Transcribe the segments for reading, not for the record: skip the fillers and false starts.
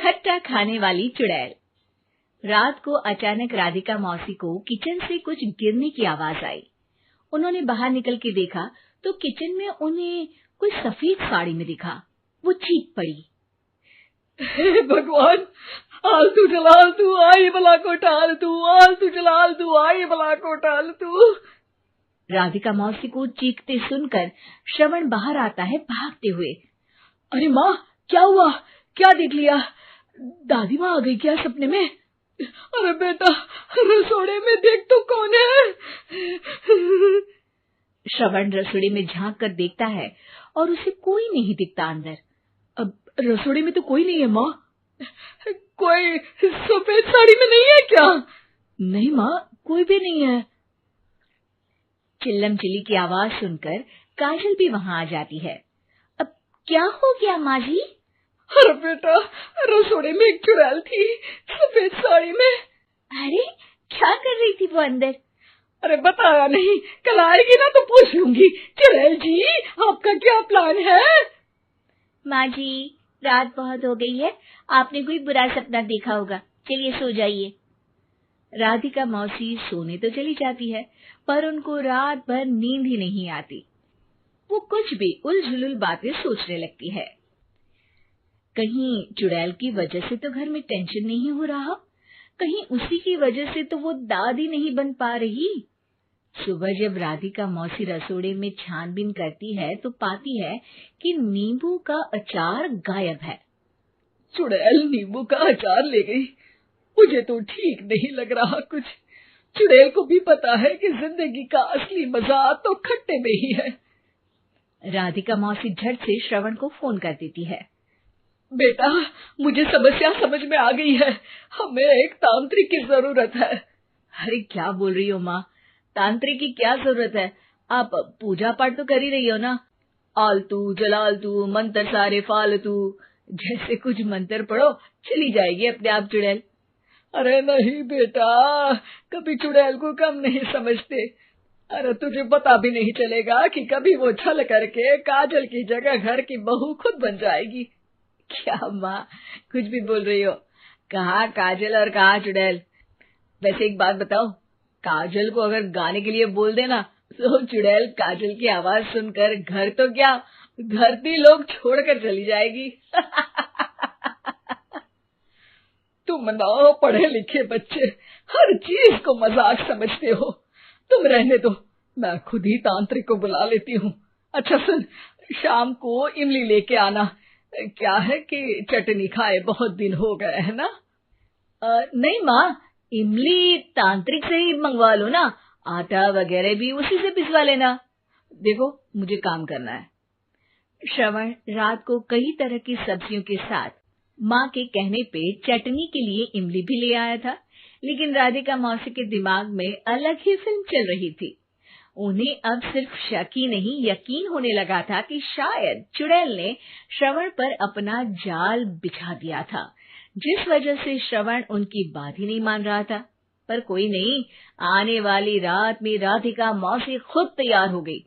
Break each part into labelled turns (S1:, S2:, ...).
S1: खट्टा खाने वाली चुड़ैल। रात को अचानक राधिका मौसी को किचन से कुछ गिरने की आवाज आई। उन्होंने बाहर निकल के देखा तो किचन में उन्हें कोई सफेद साड़ी में दिखा। वो चीख पड़ी,
S2: हे भगवान, आलतू जलाल तू आई भला को टाल तू, आलतू जलाल तू आई भला को टाल तू।
S1: राधिका मौसी को चीखते सुनकर श्रवण बाहर आता है भागते हुए।
S2: अरे माँ, क्या हुआ? क्या देख लिया? दादी माँ आ गई क्या सपने में? अरे बेटा, रसोड़े में देख तो कौन है?
S1: श्रवण रसोड़े में झांक कर देखता है और उसे कोई नहीं दिखता अंदर।
S2: अब रसोड़े में तो कोई नहीं है माँ। कोई सफेद साड़ी में नहीं है क्या? नहीं माँ, कोई भी नहीं है।
S1: चिल्लम चिल्ली की आवाज सुनकर काजल भी वहां आ जाती है। अब क्या हो गया माँ जी?
S2: अरे बेटा, रसोड़े में एक चुड़ैल थी सफेद साड़ी में।
S1: अरे क्या कर रही थी वो अंदर?
S2: अरे बताया नहीं, कल आएगी ना तो पूछ लूंगी। चुड़ैल जी, आपका क्या प्लान है?
S1: माँ जी, रात बहुत हो गई है, आपने कोई बुरा सपना देखा होगा, चलिए सो जाइए। राधिका मौसी सोने तो चली जाती है, पर उनको रात भर नींद ही नहीं आती। वो कुछ भी उलझुल बातें सोचने लगती है। कहीं चुड़ैल की वजह से तो घर में टेंशन नहीं हो रहा, कहीं उसी की वजह से तो वो दादी नहीं बन पा रही। सुबह जब राधिका मौसी रसोड़े में छानबीन करती है तो पाती है कि नींबू का अचार गायब है।
S2: चुड़ैल नींबू का अचार ले गई, मुझे तो ठीक नहीं लग रहा कुछ। चुड़ैल को भी पता है कि जिंदगी का असली मजा तो खट्टे में ही है।
S1: राधिका मौसी झट से श्रवण को फोन कर देती है।
S2: बेटा, मुझे समस्या समझ में आ गई है, हमें एक तांत्रिक की जरूरत है।
S1: अरे क्या बोल रही हो माँ, तांत्रिक की क्या जरूरत है? आप पूजा पाठ तो कर ही रही हो ना। आलतू जलालतू मंत्र सारे फालतू जैसे कुछ मंत्र पढ़ो, चली जाएगी अपने आप चुड़ैल।
S2: अरे नहीं बेटा, कभी चुड़ैल को कम नहीं समझते। अरे तुझे पता भी नहीं चलेगा कि कभी वो छल करके काजल की जगह घर की बहू खुद बन जाएगी।
S1: क्या माँ, कुछ भी बोल रही हो? कहाँ काजल और कहाँ चुड़ैल? वैसे एक बात बताओ, काजल को अगर गाने के लिए बोल देना तो चुड़ैल काजल की आवाज सुनकर घर तो क्या धरती लोग छोड़कर चली जाएगी।
S2: तुम ना पढ़े लिखे बच्चे हर चीज को मजाक समझते हो। तुम रहने दो, मैं खुद ही तांत्रिक को बुला लेती हूँ। अच्छा सुन, शाम को इमली लेके आना। क्या है कि चटनी खाए बहुत दिन हो गए है ना?
S1: नहीं माँ, इमली तांत्रिक से ही मंगवा लो ना, आटा वगैरह भी उसी से पिसवा लेना। देखो मुझे काम करना है। श्रवण रात को कई तरह की सब्जियों के साथ माँ के कहने पे चटनी के लिए इमली भी ले आया था, लेकिन राधिका मौसी के दिमाग में अलग ही फिल्म चल रही थी। उन्हें अब सिर्फ शक ही नहीं यकीन होने लगा था कि शायद चुड़ैल ने श्रवण पर अपना जाल बिछा दिया था, जिस वजह से श्रवण उनकी बात ही नहीं मान रहा था। पर कोई नहीं, आने वाली रात में राधिका मौसी खुद तैयार हो गई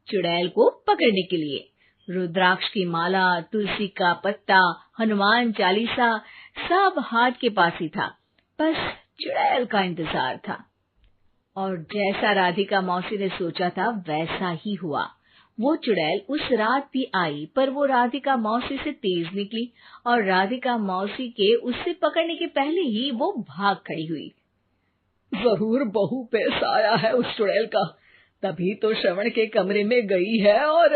S1: चुड़ैल को पकड़ने के लिए। रुद्राक्ष की माला, तुलसी का पत्ता, हनुमान चालीसा सब हाथ के पास ही था, बस चुड़ैल का इंतजार था। और जैसा राधिका मौसी ने सोचा था वैसा ही हुआ। वो चुड़ैल उस रात भी आई, पर वो राधिका मौसी से तेज निकली और राधिका मौसी के उससे पकड़ने के पहले ही वो भाग खड़ी हुई।
S2: जरूर बहू पे साया है उस चुड़ैल का, तभी तो श्रवण के कमरे में गई है। और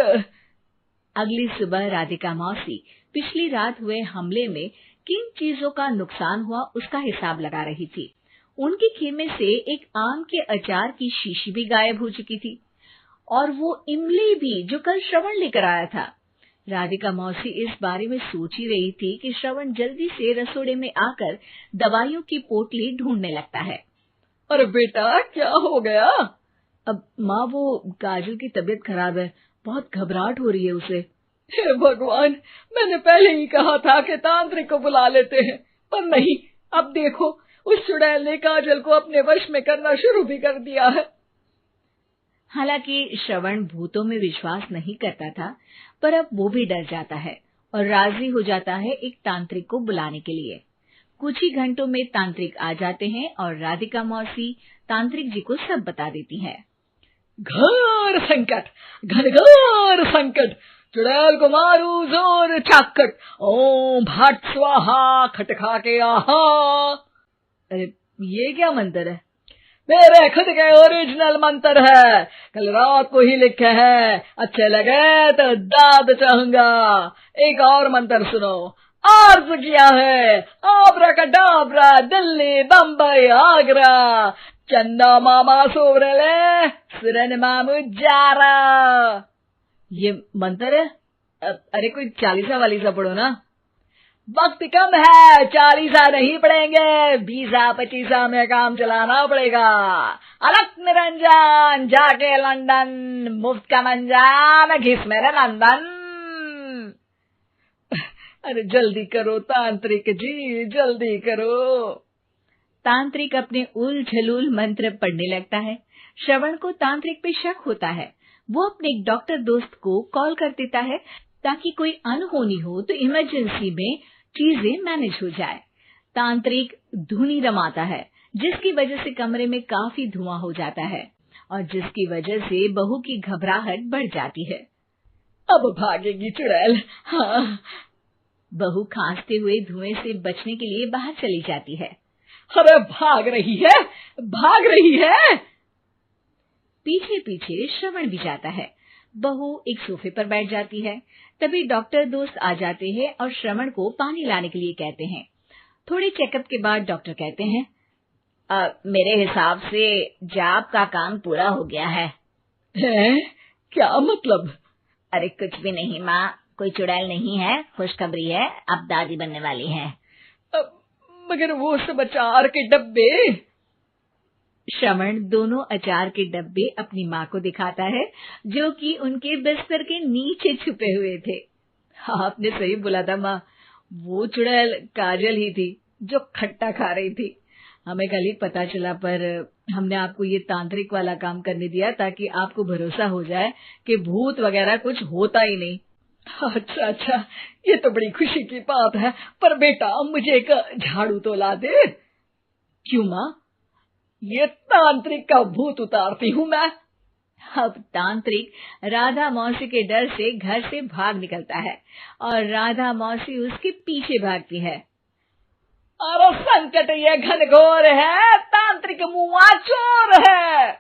S1: अगली सुबह राधिका मौसी पिछली रात हुए हमले में किन चीजों का नुकसान हुआ उसका हिसाब लगा रही थी। उनके खेमे से एक आम के अचार की शीशी भी गायब हो चुकी थी और वो इमली भी जो कल श्रवण लेकर आया था। राधिका मौसी इस बारे में सोच ही रही थी कि श्रवण जल्दी से रसोड़े में आकर दवाइयों की पोटली ढूंढने लगता है।
S2: अरे बेटा, क्या हो गया?
S1: अब माँ, वो काजल की तबीयत खराब है, बहुत घबराहट हो रही है उसे।
S2: हे भगवान, मैंने पहले ही कहा था कि तांत्रिक को बुला लेते हैं, पर नहीं, अब देखो उस चुड़ैल ने काजल को अपने वश में करना शुरू भी कर दिया है।
S1: हालांकि श्रवण भूतों में विश्वास नहीं करता था, पर अब वो भी डर जाता है और राजी हो जाता है एक तांत्रिक को बुलाने के लिए। कुछ ही घंटों में तांत्रिक आ जाते हैं और राधिका मौसी तांत्रिक जी को सब बता देती है।
S2: घोर संकट, घनघोर संकट, चुड़ैल को मारू जोर चाकट, ओम भट स्वाहा खटखा के आहा।
S1: अरे ये क्या मंत्र है?
S2: मेरे खुद के ओरिजिनल मंत्र है, कल रात को ही लिखे हैं, अच्छे लगे तो दाद चाहूंगा। एक और मंत्र सुनो। अर्ज किया है आब्राकडाब्रा, दिल्ली बम्बई आगरा, चंदा मामा सोवरले सुरन मामू जारा।
S1: ये मंत्र है? अरे कोई 40 वालीसा पढ़ो ना।
S2: वक्त कम है, 40 नहीं पड़ेंगे, 20-25 में काम चलाना पड़ेगा। अलग निरंजन जाके लंदन, मुफ्त का मंजान घिस मेरे नंदन। अरे जल्दी करो तांत्रिक जी, जल्दी करो।
S1: तांत्रिक अपने उल झलूल मंत्र पढ़ने लगता है। श्रवण को तांत्रिक पे शक होता है। वो अपने एक डॉक्टर दोस्त को कॉल कर देता है ताकि कोई अनहोनी हो तो इमरजेंसी में चीजें मैनेज हो जाए। तांत्रिक धुनी रमाता है, जिसकी वजह से कमरे में काफी धुआं हो जाता है और जिसकी वजह से बहू की घबराहट बढ़ जाती है।
S2: अब भागेगी चुड़ैल। हाँ।
S1: बहू खांसते हुए धुएं से बचने के लिए बाहर चली जाती है।
S2: अरे भाग रही है, भाग रही है।
S1: पीछे पीछे श्रवण भी जाता है। बहू एक सोफे पर बैठ जाती है। तभी डॉक्टर दोस्त आ जाते हैं और श्रवण को पानी लाने के लिए कहते हैं। थोड़े चेकअप के बाद डॉक्टर कहते हैं, मेरे हिसाब से जाप का काम पूरा हो गया है।
S2: क्या मतलब?
S1: अरे कुछ भी नहीं माँ, कोई चुड़ैल नहीं है, खुशखबरी है, अब दादी बनने वाली है।
S2: मगर वो सब अचार के डब्बे।
S1: श्रवण दोनों अचार के डब्बे अपनी माँ को दिखाता है, जो कि उनके बिस्तर के नीचे छुपे हुए थे। आपने सही बोला था माँ, वो चुड़ैल काजल ही थी जो खट्टा खा रही थी। हमें कल ही पता चला, पर हमने आपको ये तांत्रिक वाला काम करने दिया ताकि आपको भरोसा हो जाए कि भूत वगैरह कुछ होता ही नहीं।
S2: अच्छा अच्छा, ये तो बड़ी खुशी की बात है, पर बेटा मुझे एक झाड़ू तो ला दे।
S1: क्यों माँ?
S2: ये तांत्रिक का भूत उतारती हूँ मैं।
S1: अब तांत्रिक राधा मौसी के डर से घर से भाग निकलता है और राधा मौसी उसके पीछे भागती है।
S2: अरे संकट ये घनघोर है, तांत्रिक मुआ चोर है।